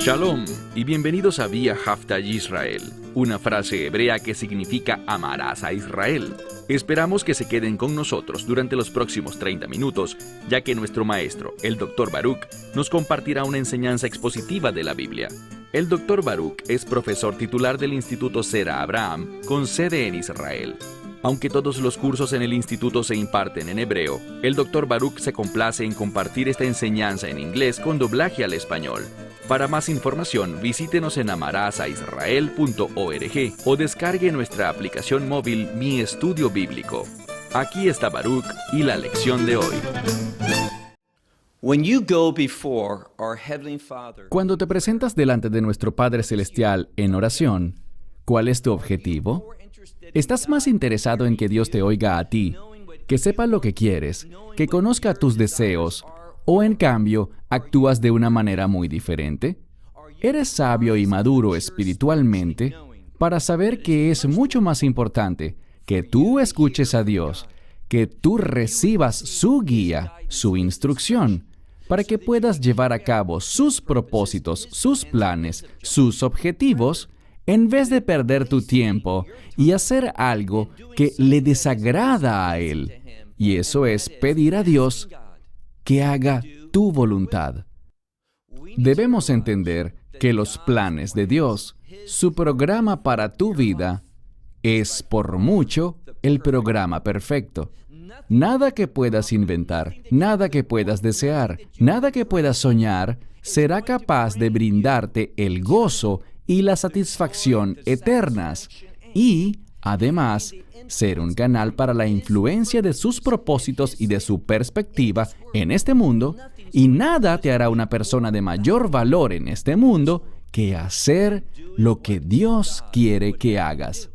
Shalom y bienvenidos a Vía Hafta Yisrael, una frase hebrea que significa amarás a Israel. Esperamos que se queden con nosotros durante los próximos 30 minutos, ya que nuestro maestro, el Dr. Baruch, nos compartirá una enseñanza expositiva de la Biblia. El Dr. Baruch es profesor titular del Instituto Zera Abraham, con sede en Israel. Aunque todos los cursos en el instituto se imparten en hebreo, el Dr. Baruch se complace en compartir esta enseñanza en inglés con doblaje al español. Para más información, visítenos en amarazaisrael.org o descargue nuestra aplicación móvil Mi Estudio Bíblico. Aquí está Baruch y la lección de hoy. Cuando te presentas delante de nuestro Padre Celestial en oración, ¿cuál es tu objetivo? ¿Estás más interesado en que Dios te oiga a ti, que sepa lo que quieres, que conozca tus deseos, o en cambio, actúas de una manera muy diferente? ¿Eres sabio y maduro espiritualmente para saber que es mucho más importante que tú escuches a Dios, que tú recibas su guía, su instrucción, para que puedas llevar a cabo sus propósitos, sus planes, sus objetivos, en vez de perder tu tiempo y hacer algo que le desagrada a Él? Y eso es pedir a Dios que haga tu voluntad. Debemos entender que los planes de Dios, su programa para tu vida, es por mucho el programa perfecto. Nada que puedas inventar, nada que puedas desear, nada que puedas soñar, será capaz de brindarte el gozo y la satisfacción eternas y, además, ser un canal para la influencia de sus propósitos y de su perspectiva en este mundo, y nada te hará una persona de mayor valor en este mundo que hacer lo que Dios quiere que hagas.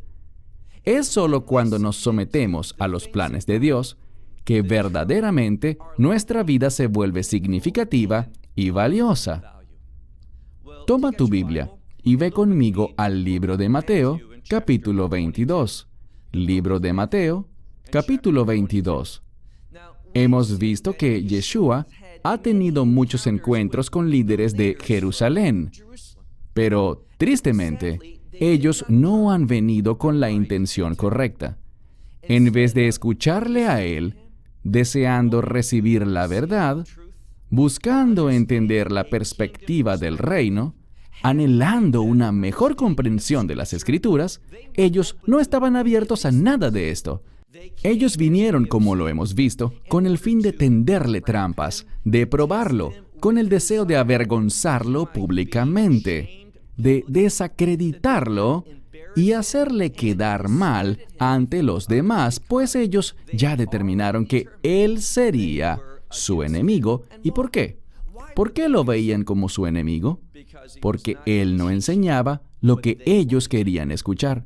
Es solo cuando nos sometemos a los planes de Dios que verdaderamente nuestra vida se vuelve significativa y valiosa. Toma tu Biblia y ve conmigo al libro de Mateo, capítulo 22. Libro de Mateo, capítulo 22. Hemos visto que Yeshua ha tenido muchos encuentros con líderes de Jerusalén, pero, tristemente, ellos no han venido con la intención correcta. En vez de escucharle a Él, deseando recibir la verdad, buscando entender la perspectiva del reino, anhelando una mejor comprensión de las Escrituras, ellos no estaban abiertos a nada de esto. Ellos vinieron, como lo hemos visto, con el fin de tenderle trampas, de probarlo, con el deseo de avergonzarlo públicamente, de desacreditarlo y hacerle quedar mal ante los demás, pues ellos ya determinaron que él sería su enemigo. ¿Y por qué? ¿Por qué lo veían como su enemigo? Porque él no enseñaba lo que ellos querían escuchar.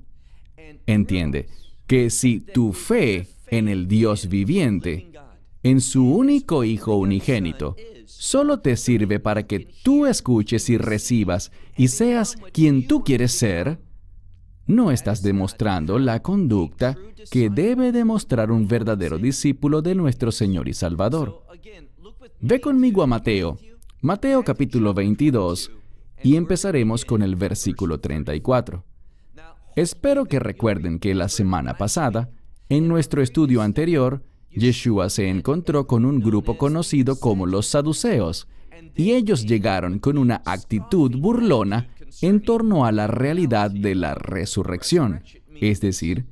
Entiende que si tu fe en el Dios viviente, en su único Hijo unigénito, solo te sirve para que tú escuches y recibas y seas quien tú quieres ser, no estás demostrando la conducta que debe demostrar un verdadero discípulo de nuestro Señor y Salvador. Ve conmigo a Mateo capítulo 22, y empezaremos con el versículo 34. Espero que recuerden que la semana pasada, en nuestro estudio anterior, Yeshua se encontró con un grupo conocido como los saduceos, y ellos llegaron con una actitud burlona en torno a la realidad de la resurrección. Es decir,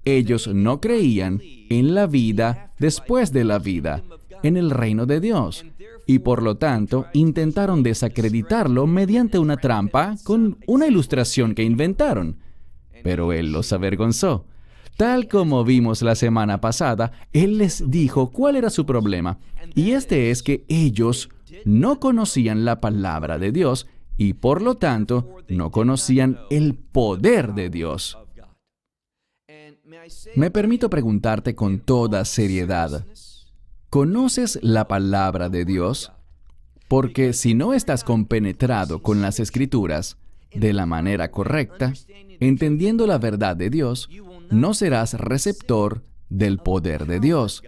ellos no creían en la vida después de la vida, en el reino de Dios, y por lo tanto intentaron desacreditarlo mediante una trampa con una ilustración que inventaron. Pero Él los avergonzó. Tal como vimos la semana pasada, Él les dijo cuál era su problema, y este es que ellos no conocían la palabra de Dios y por lo tanto no conocían el poder de Dios. Me permito preguntarte con toda seriedad, ¿conoces la palabra de Dios? Porque si no estás compenetrado con las Escrituras de la manera correcta, entendiendo la verdad de Dios, no serás receptor del poder de Dios.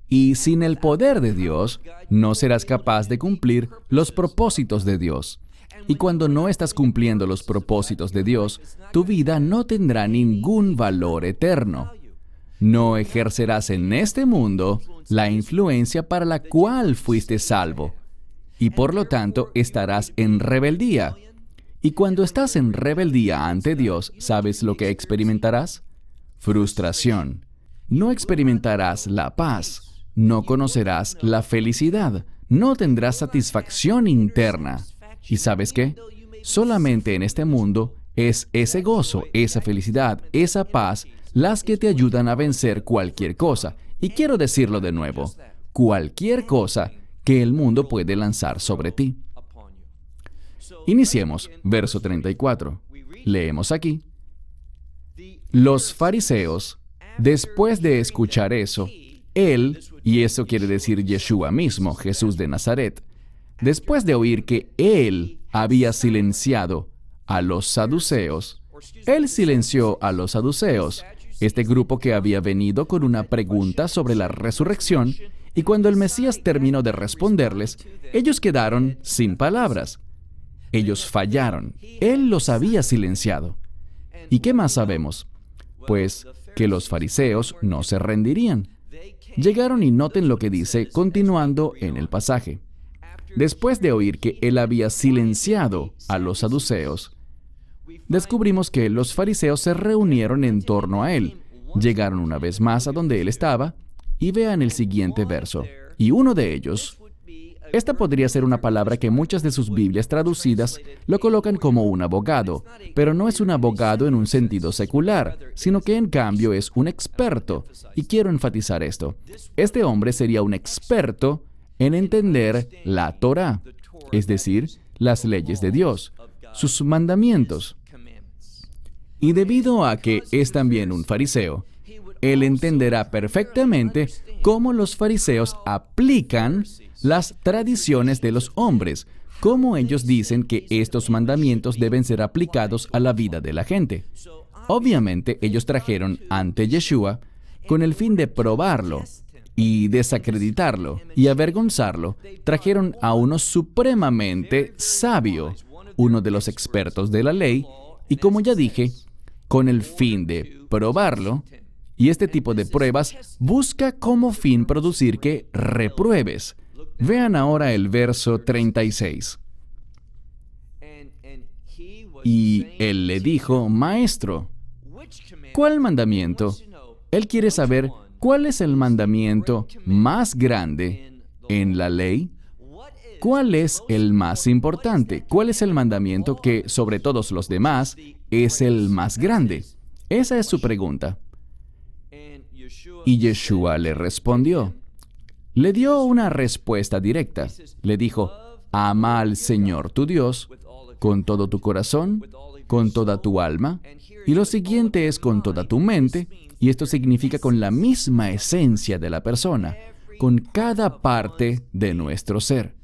Y sin el poder de Dios, no serás capaz de cumplir los propósitos de Dios. Y cuando no estás cumpliendo los propósitos de Dios, tu vida no tendrá ningún valor eterno. No ejercerás en este mundo la influencia para la cual fuiste salvo. Y por lo tanto, estarás en rebeldía. Y cuando estás en rebeldía ante Dios, ¿sabes lo que experimentarás? Frustración. No experimentarás la paz. No conocerás la felicidad. No tendrás satisfacción interna. ¿Y sabes qué? Solamente en este mundo es ese gozo, esa felicidad, esa paz, las que te ayudan a vencer cualquier cosa. Y quiero decirlo de nuevo, cualquier cosa que el mundo puede lanzar sobre ti. Iniciemos, verso 34. Leemos aquí. Los fariseos, después de escuchar eso, él, y eso quiere decir Yeshua mismo, Jesús de Nazaret, después de oír que él había silenciado a los saduceos, él silenció a los saduceos, este grupo que había venido con una pregunta sobre la resurrección, y cuando el Mesías terminó de responderles, ellos quedaron sin palabras. Ellos fallaron. Él los había silenciado. ¿Y qué más sabemos? Pues que los fariseos no se rendirían. Llegaron y noten lo que dice continuando en el pasaje. Después de oír que él había silenciado a los saduceos, descubrimos que los fariseos se reunieron en torno a él. Llegaron una vez más a donde él estaba, y vean el siguiente verso. Y uno de ellos, esta podría ser una palabra que muchas de sus Biblias traducidas lo colocan como un abogado, pero no es un abogado en un sentido secular, sino que en cambio es un experto. Y quiero enfatizar esto. Este hombre sería un experto en entender la Torá, es decir, las leyes de Dios, sus mandamientos. Y debido a que es también un fariseo, él entenderá perfectamente cómo los fariseos aplican las tradiciones de los hombres, cómo ellos dicen que estos mandamientos deben ser aplicados a la vida de la gente. Obviamente, ellos trajeron ante Yeshua con el fin de probarlo y desacreditarlo y avergonzarlo. Trajeron a uno supremamente sabio, uno de los expertos de la ley, y como ya dije, con el fin de probarlo. Y este tipo de pruebas busca como fin producir que repruebes. Vean ahora el verso 36. Y él le dijo, Maestro, ¿cuál mandamiento? Él quiere saber cuál es el mandamiento más grande en la ley. ¿Cuál es el más importante? ¿Cuál es el mandamiento que, sobre todos los demás, es el más grande? Esa es su pregunta. Y Yeshua le respondió. Le dio una respuesta directa. Le dijo, ama al Señor tu Dios con todo tu corazón, con toda tu alma, y lo siguiente es con toda tu mente, y esto significa con la misma esencia de la persona, con cada parte de nuestro ser.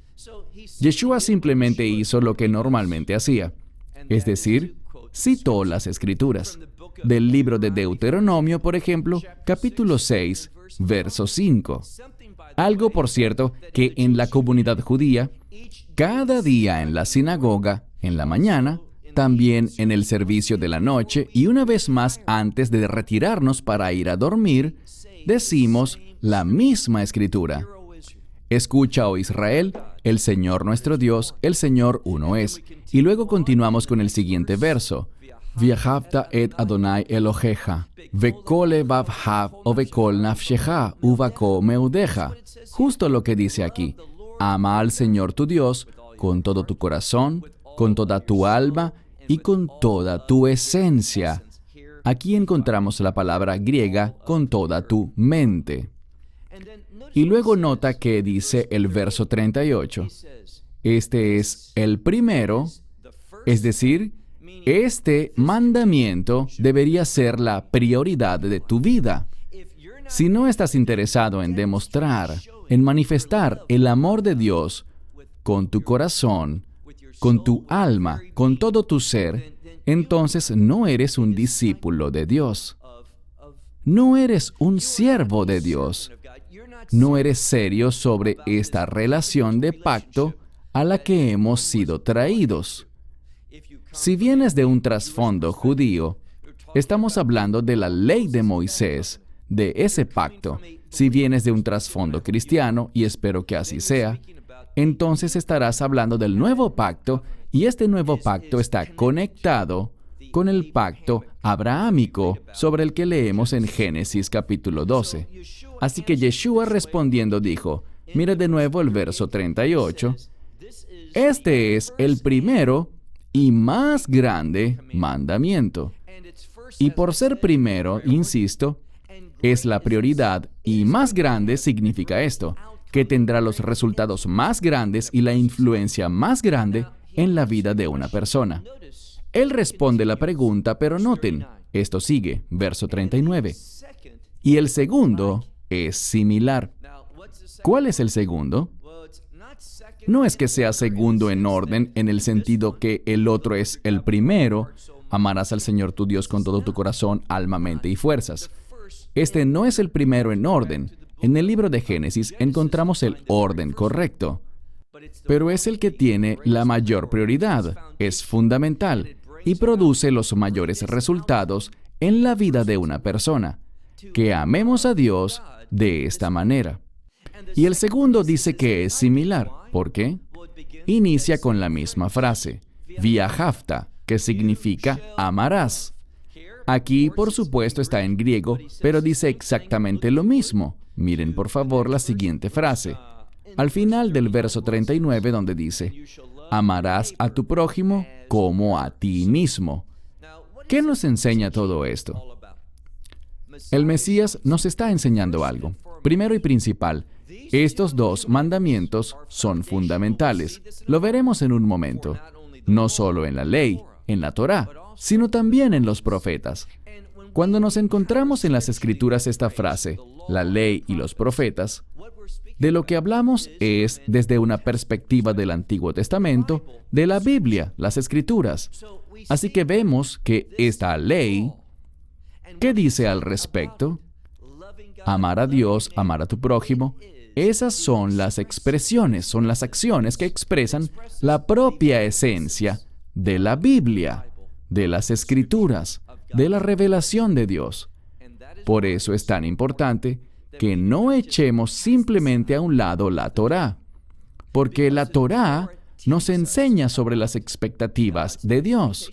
Yeshua simplemente hizo lo que normalmente hacía, es decir, citó las Escrituras. Del libro de Deuteronomio, por ejemplo, capítulo 6, verso 5. Algo, por cierto, que en la comunidad judía, cada día en la sinagoga, en la mañana, también en el servicio de la noche y una vez más antes de retirarnos para ir a dormir, decimos la misma Escritura. Escucha, oh Israel, el Señor nuestro Dios, el Señor uno es. Y luego continuamos con el siguiente verso. V'ahavta et Adonai Elohecha, vekol levavcha o vekol nafshecha, uvako meudeja. Justo lo que dice aquí. Ama al Señor tu Dios con todo tu corazón, con toda tu alma y con toda tu esencia. Aquí encontramos la palabra griega con toda tu mente. Y luego nota que dice el verso 38. Este es el primero, es decir, este mandamiento debería ser la prioridad de tu vida. Si no estás interesado en demostrar, en manifestar el amor de Dios con tu corazón, con tu alma, con todo tu ser, entonces no eres un discípulo de Dios. No eres un siervo de Dios. No eres serio sobre esta relación de pacto a la que hemos sido traídos. Si vienes de un trasfondo judío, estamos hablando de la ley de Moisés, de ese pacto. Si vienes de un trasfondo cristiano, y espero que así sea, entonces estarás hablando del nuevo pacto, y este nuevo pacto está conectado con el pacto abrahámico sobre el que leemos en Génesis capítulo 12. Así que Yeshua respondiendo dijo, mira de nuevo el verso 38, este es el primero y más grande mandamiento. Y por ser primero, insisto, es la prioridad y más grande significa esto, que tendrá los resultados más grandes y la influencia más grande en la vida de una persona. Él responde la pregunta, pero noten, esto sigue, verso 39. Y el segundo es similar. ¿Cuál es el segundo? No es que sea segundo en orden en el sentido que el otro es el primero, amarás al Señor tu Dios con todo tu corazón, alma, mente y fuerzas. Este no es el primero en orden. En el libro de Génesis encontramos el orden correcto, pero es el que tiene la mayor prioridad, es fundamental y produce los mayores resultados en la vida de una persona, que amemos a Dios de esta manera. Y el segundo dice que es similar. ¿Por qué? Inicia con la misma frase, viahafta, que significa amarás. Aquí, por supuesto, está en griego, pero dice exactamente lo mismo. Miren, por favor, la siguiente frase. Al final del verso 39, donde dice, amarás a tu prójimo como a ti mismo. ¿Qué nos enseña todo esto? El Mesías nos está enseñando algo. Primero y principal, estos dos mandamientos son fundamentales. Lo veremos en un momento. No solo en la ley, en la Torá, sino también en los profetas. Cuando nos encontramos en las Escrituras esta frase, la ley y los profetas, de lo que hablamos es desde una perspectiva del Antiguo Testamento, de la Biblia, las Escrituras. Así que vemos que esta ley, ¿qué dice al respecto? Amar a Dios, amar a tu prójimo. Esas son las expresiones, son las acciones que expresan la propia esencia de la Biblia, de las Escrituras, de la revelación de Dios. Por eso es tan importante que no echemos simplemente a un lado la Torá, porque la Torá nos enseña sobre las expectativas de Dios.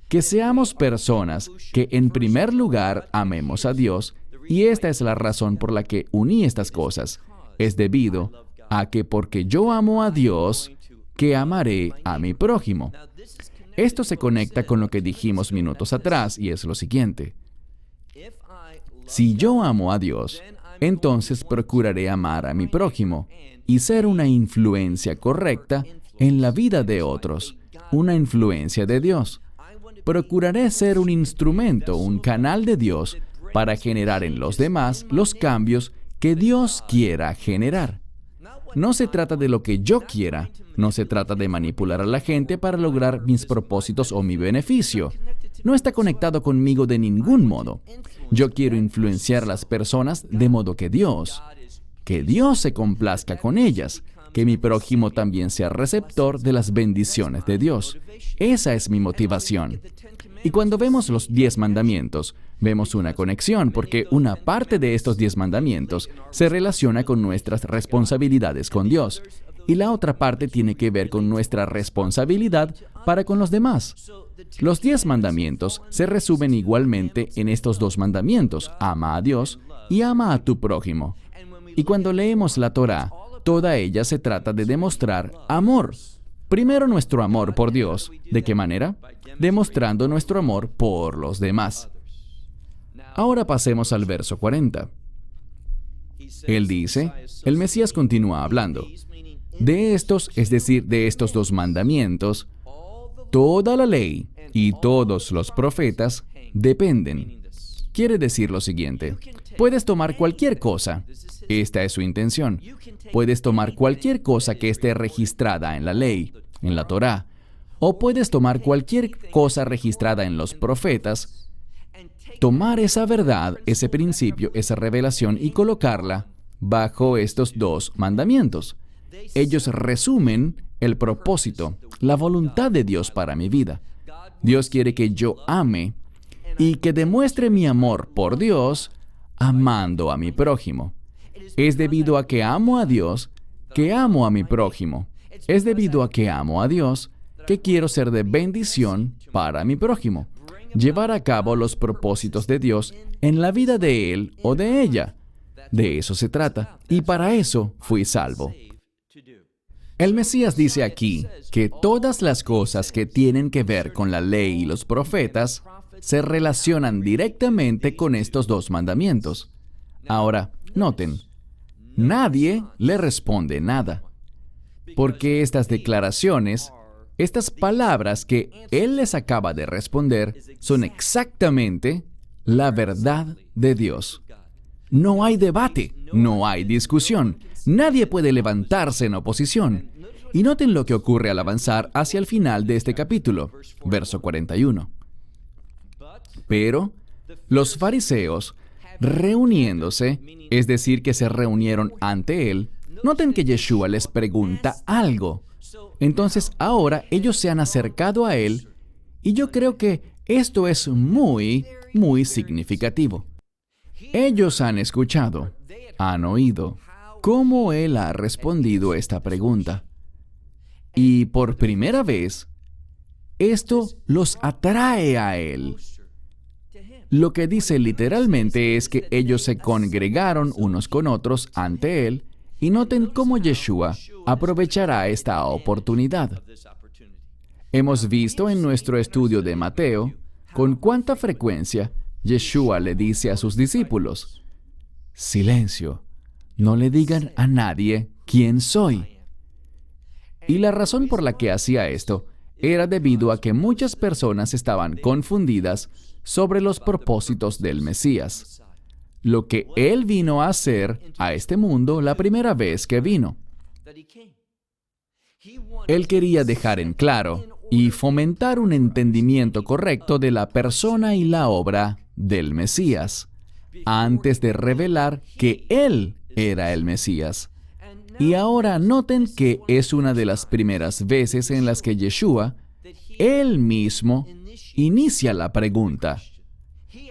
Que seamos personas que en primer lugar amemos a Dios, y esta es la razón por la que uní estas cosas. Es debido a que porque yo amo a Dios, que amaré a mi prójimo. Esto se conecta con lo que dijimos minutos atrás, y es lo siguiente. Si yo amo a Dios, entonces procuraré amar a mi prójimo y ser una influencia correcta en la vida de otros, una influencia de Dios. Procuraré ser un instrumento, un canal de Dios para generar en los demás los cambios que Dios quiera generar. No se trata de lo que yo quiera, no se trata de manipular a la gente para lograr mis propósitos o mi beneficio. No está conectado conmigo de ningún modo. Yo quiero influenciar a las personas de modo que Dios se complazca con ellas, que mi prójimo también sea receptor de las bendiciones de Dios. Esa es mi motivación. Y cuando vemos los 10 mandamientos, vemos una conexión, porque una parte de estos 10 mandamientos se relaciona con nuestras responsabilidades con Dios, y la otra parte tiene que ver con nuestra responsabilidad para con los demás. Los 10 mandamientos se resumen igualmente en estos 2 mandamientos, ama a Dios y ama a tu prójimo. Y cuando leemos la Torá, toda ella se trata de demostrar amor. Primero nuestro amor por Dios. ¿De qué manera? Demostrando nuestro amor por los demás. Ahora pasemos al verso 40. Él dice, el Mesías continúa hablando. De estos, es decir, de estos 2 mandamientos, toda la ley y todos los profetas dependen. Quiere decir lo siguiente, puedes tomar cualquier cosa, esta es su intención, puedes tomar cualquier cosa que esté registrada en la ley, en la Torá, o puedes tomar cualquier cosa registrada en los profetas, tomar esa verdad, ese principio, esa revelación y colocarla bajo estos 2 mandamientos. Ellos resumen el propósito, la voluntad de Dios para mi vida. Dios quiere que yo ame y que demuestre mi amor por Dios amando a mi prójimo. Es debido a que amo a Dios que amo a mi prójimo. Es debido a que amo a Dios que quiero ser de bendición para mi prójimo. Llevar a cabo los propósitos de Dios en la vida de él o de ella. De eso se trata. Y para eso fui salvo. El Mesías dice aquí que todas las cosas que tienen que ver con la ley y los profetas se relacionan directamente con estos dos mandamientos. Ahora, noten, nadie le responde nada, porque estas declaraciones, estas palabras que él les acaba de responder, son exactamente la verdad de Dios. No hay debate, no hay discusión. Nadie puede levantarse en oposición. Y noten lo que ocurre al avanzar hacia el final de este capítulo, verso 41. Pero los fariseos, reuniéndose, es decir, que se reunieron ante él, noten que Yeshua les pregunta algo. Entonces ahora ellos se han acercado a él, y yo creo que esto es muy significativo. Ellos han escuchado, han oído cómo él ha respondido esta pregunta. Y por primera vez, esto los atrae a él. Lo que dice literalmente es que ellos se congregaron unos con otros ante él, y noten cómo Yeshua aprovechará esta oportunidad. Hemos visto en nuestro estudio de Mateo con cuánta frecuencia Yeshua le dice a sus discípulos: silencio, no le digan a nadie quién soy. Y la razón por la que hacía esto era debido a que muchas personas estaban confundidas sobre los propósitos del Mesías, lo que él vino a hacer a este mundo la primera vez que vino. Él quería dejar en claro y fomentar un entendimiento correcto de la persona y la obra del Mesías, antes de revelar que él era el Mesías. Y ahora noten que es una de las primeras veces en las que Yeshua, él mismo, inicia la pregunta.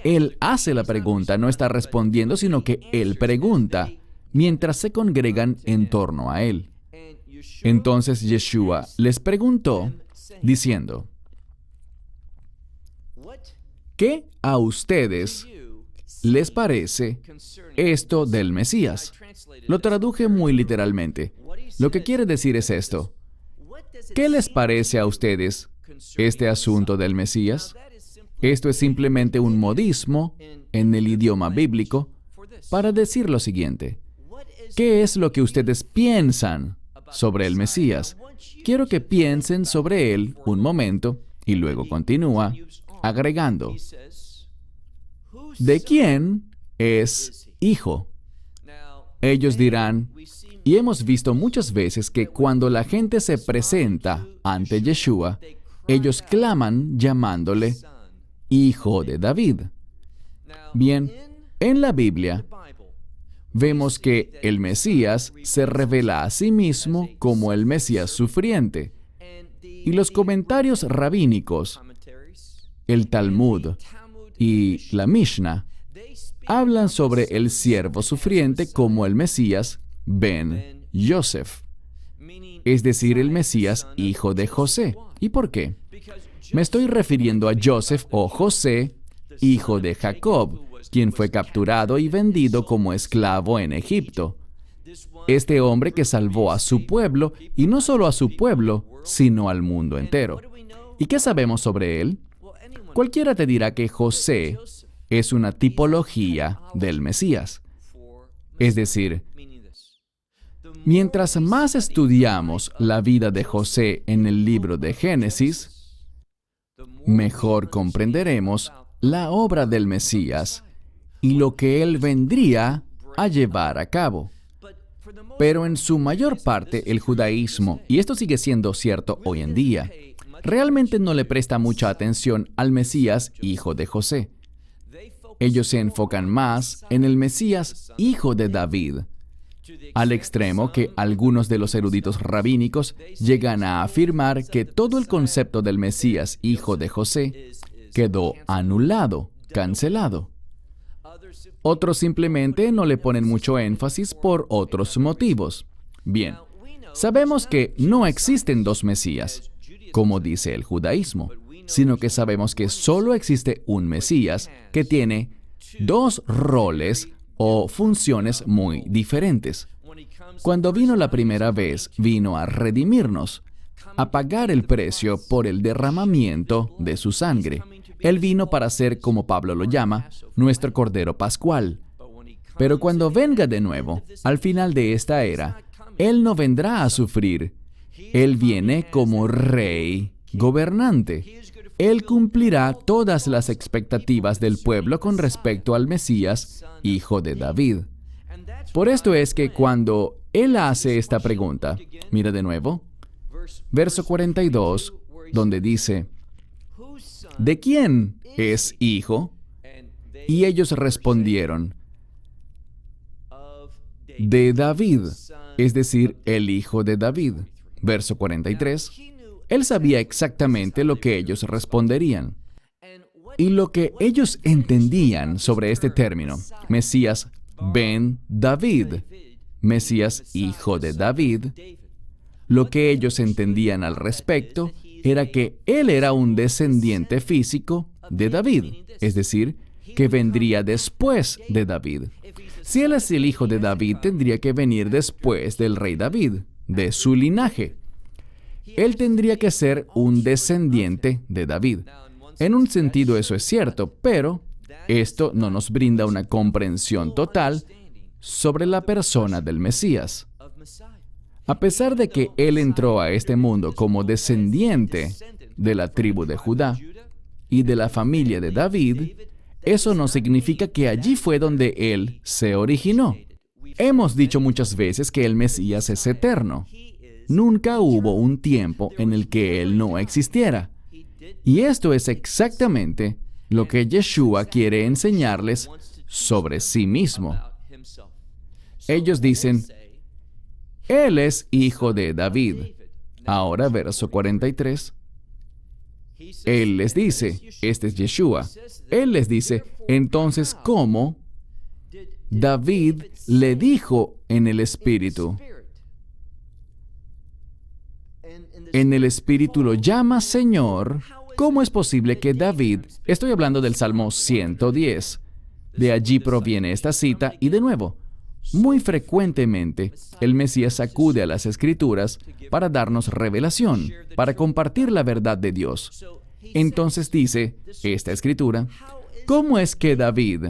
Él hace la pregunta, no está respondiendo, sino que él pregunta, mientras se congregan en torno a él. Entonces Yeshua les preguntó, diciendo: ¿qué a ustedes les parece esto del Mesías? Lo traduje muy literalmente. Lo que quiere decir es esto: ¿qué les parece a ustedes este asunto del Mesías? Esto es simplemente un modismo en el idioma bíblico para decir lo siguiente: ¿qué es lo que ustedes piensan sobre el Mesías? Quiero que piensen sobre él un momento y luego continúa agregando: ¿de quién es hijo? Ellos dirán, y hemos visto muchas veces que cuando la gente se presenta ante Yeshua, ellos claman llamándole Hijo de David. Bien, en la Biblia vemos que el Mesías se revela a sí mismo como el Mesías sufriente. Y los comentarios rabínicos, el Talmud y la Mishnah, hablan sobre el siervo sufriente como el Mesías Ben Yosef, es decir, el Mesías hijo de José. ¿Y por qué? Me estoy refiriendo a Joseph o José, hijo de Jacob, quien fue capturado y vendido como esclavo en Egipto. Este hombre que salvó a su pueblo, y no solo a su pueblo, sino al mundo entero. ¿Y qué sabemos sobre él? Cualquiera te dirá que José es una tipología del Mesías. Es decir, mientras más estudiamos la vida de José en el libro de Génesis, mejor comprenderemos la obra del Mesías y lo que él vendría a llevar a cabo. Pero en su mayor parte el judaísmo, y esto sigue siendo cierto hoy en día, realmente no le presta mucha atención al Mesías hijo de José. Ellos se enfocan más en el Mesías hijo de David, al extremo que algunos de los eruditos rabínicos llegan a afirmar que todo el concepto del Mesías, hijo de José, quedó anulado, cancelado. Otros simplemente no le ponen mucho énfasis por otros motivos. Bien, sabemos que no existen dos Mesías, como dice el judaísmo, sino que sabemos que solo existe un Mesías que tiene dos roles o funciones muy diferentes. Cuando vino la primera vez, vino a redimirnos, a pagar el precio por el derramamiento de su sangre. Él vino para ser, como Pablo lo llama, nuestro Cordero Pascual. Pero cuando venga de nuevo, al final de esta era, Él no vendrá a sufrir. Él viene como Rey gobernante. Él cumplirá todas las expectativas del pueblo con respecto al Mesías, hijo de David. Por esto es que cuando Él hace esta pregunta, mira de nuevo, verso 42, donde dice, ¿de quién es hijo? Y ellos respondieron, de David, es decir, el hijo de David. Verso 43, Él sabía exactamente lo que ellos responderían. Y lo que ellos entendían sobre este término, Mesías ben David, Mesías hijo de David, lo que ellos entendían al respecto era que Él era un descendiente físico de David, es decir, que vendría después de David. Si Él es el hijo de David, tendría que venir después del rey David, de su linaje. Él tendría que ser un descendiente de David. En un sentido eso es cierto, pero esto no nos brinda una comprensión total sobre la persona del Mesías. A pesar de que Él entró a este mundo como descendiente de la tribu de Judá y de la familia de David, eso no significa que allí fue donde Él se originó. Hemos dicho muchas veces que el Mesías es eterno. Nunca hubo un tiempo en el que Él no existiera. Y esto es exactamente lo que Yeshua quiere enseñarles sobre sí mismo. Ellos dicen, Él es hijo de David. Ahora, verso 43. Él les dice, este es Yeshua. Él les dice, entonces, ¿cómo? David le dijo en el Espíritu. En el Espíritu lo llama Señor. ¿Cómo es posible que David, estoy hablando del Salmo 110, de allí proviene esta cita, y de nuevo, muy frecuentemente el Mesías acude a las Escrituras para darnos revelación, para compartir la verdad de Dios. Entonces dice esta Escritura, ¿cómo es que David,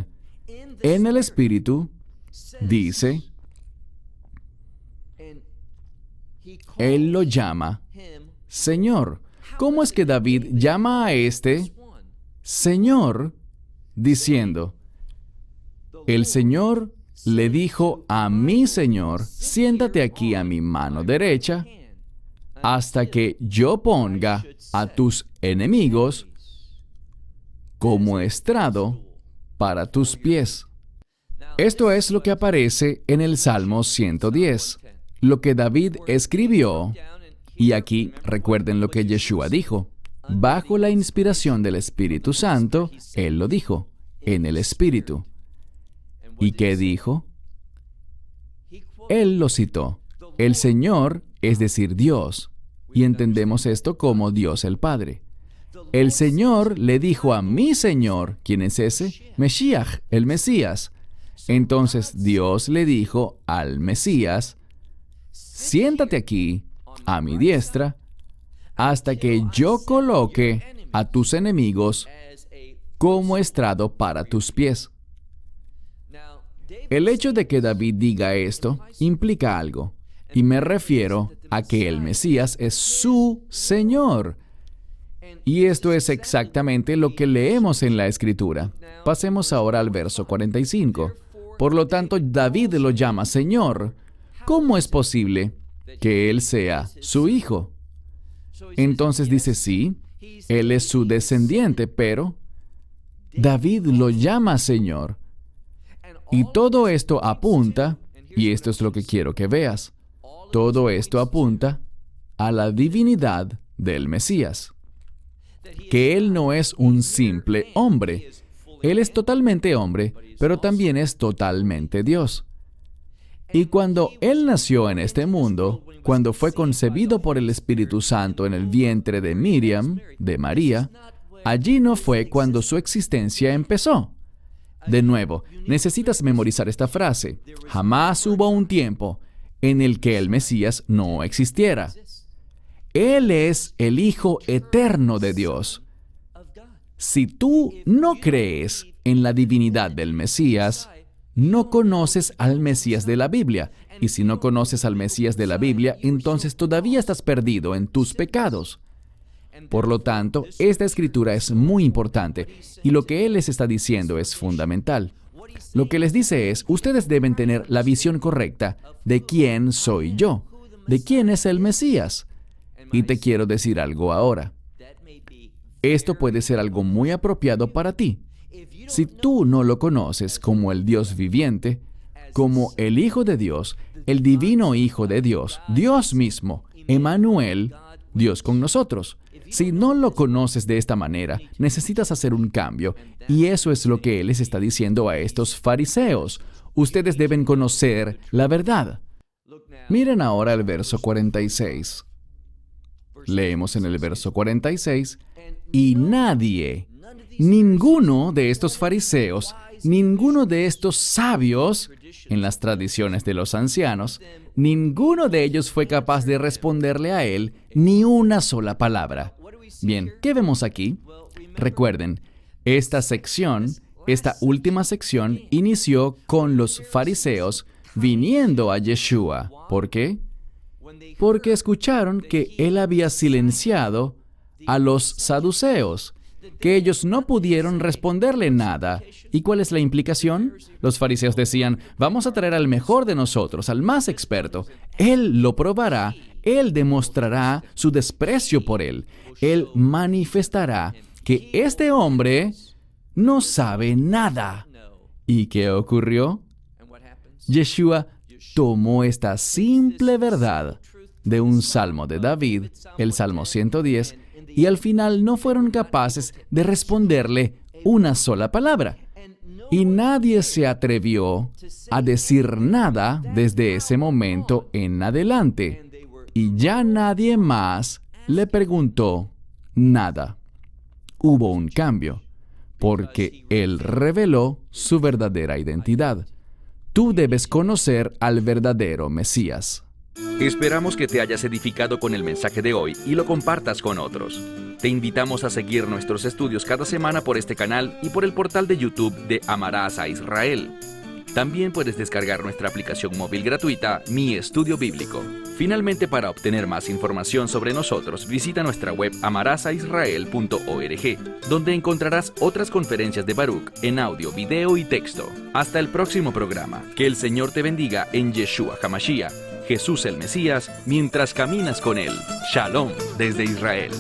en el Espíritu, dice, Él lo llama Señor? ¿Cómo es que David llama a este Señor diciendo, el Señor le dijo a mi Señor, siéntate aquí a mi mano derecha, hasta que yo ponga a tus enemigos como estrado para tus pies? Esto es lo que aparece en el Salmo 110, lo que David escribió. Y aquí recuerden lo que Yeshua dijo. Bajo la inspiración del Espíritu Santo, Él lo dijo, en el Espíritu. ¿Y qué dijo? Él lo citó. El Señor, es decir, Dios. Y entendemos esto como Dios el Padre. El Señor le dijo a mi Señor, ¿quién es ese? Mesías, el Mesías. Entonces Dios le dijo al Mesías, siéntate aquí, a mi diestra, hasta que yo coloque a tus enemigos como estrado para tus pies. El hecho de que David diga esto implica algo, y me refiero a que el Mesías es su Señor. Y esto es exactamente lo que leemos en la Escritura. Pasemos ahora al verso 45. Por lo tanto, David lo llama Señor. ¿Cómo es posible que Él sea su hijo? Entonces dice, sí, Él es su descendiente, pero David lo llama Señor. Y todo esto apunta, Y esto es lo que quiero que veas. Todo esto apunta a la divinidad del Mesías. Que Él no es un simple hombre. Él es totalmente hombre, pero también es totalmente Dios. Y cuando Él nació en este mundo, cuando fue concebido por el Espíritu Santo en el vientre de Miriam, de María, allí no fue cuando su existencia empezó. De nuevo, necesitas memorizar esta frase. Jamás hubo un tiempo en el que el Mesías no existiera. Él es el Hijo eterno de Dios. Si tú no crees en la divinidad del Mesías, no conoces al Mesías de la Biblia. Y si no conoces al Mesías de la Biblia, entonces todavía estás perdido en tus pecados. Por lo tanto, esta escritura es muy importante y lo que Él les está diciendo es fundamental. Lo que les dice es, ustedes deben tener la visión correcta de quién soy yo, de quién es el Mesías. Y te quiero decir algo ahora. Esto puede ser algo muy apropiado para ti. Si tú no lo conoces como el Dios viviente, como el Hijo de Dios, el divino Hijo de Dios, Dios mismo, Emmanuel, Dios con nosotros. Si no lo conoces de esta manera, necesitas hacer un cambio, y eso es lo que Él les está diciendo a estos fariseos. Ustedes deben conocer la verdad. Miren ahora el verso 46. Leemos en el verso 46, y nadie, ninguno de estos fariseos, ninguno de estos sabios, en las tradiciones de los ancianos, ninguno de ellos fue capaz de responderle a Él ni una sola palabra. Bien, ¿qué vemos aquí? Recuerden, esta última sección, inició con los fariseos viniendo a Yeshua. ¿Por qué? Porque escucharon que Él había silenciado a los saduceos, que ellos no pudieron responderle nada. ¿Y cuál es la implicación? Los fariseos decían, vamos a traer al mejor de nosotros, al más experto. Él lo probará, Él demostrará su desprecio por Él. Él manifestará que este hombre no sabe nada. ¿Y qué ocurrió? Yeshua tomó esta simple verdad de un salmo de David, el Salmo 110, y al final no fueron capaces de responderle una sola palabra. Y nadie se atrevió a decir nada desde ese momento en adelante. Y ya nadie más le preguntó nada. Hubo un cambio, porque Él reveló su verdadera identidad. Tú debes conocer al verdadero Mesías. Esperamos que te hayas edificado con el mensaje de hoy y lo compartas con otros. Te invitamos a seguir nuestros estudios cada semana por este canal y por el portal de YouTube de Amarás a Israel. También puedes descargar nuestra aplicación móvil gratuita, Mi Estudio Bíblico. Finalmente, para obtener más información sobre nosotros, visita nuestra web amarasaisrael.org, donde encontrarás otras conferencias de Baruch en audio, video y texto. Hasta el próximo programa. Que el Señor te bendiga en Yeshua HaMashiach, Jesús el Mesías, mientras caminas con Él. Shalom desde Israel.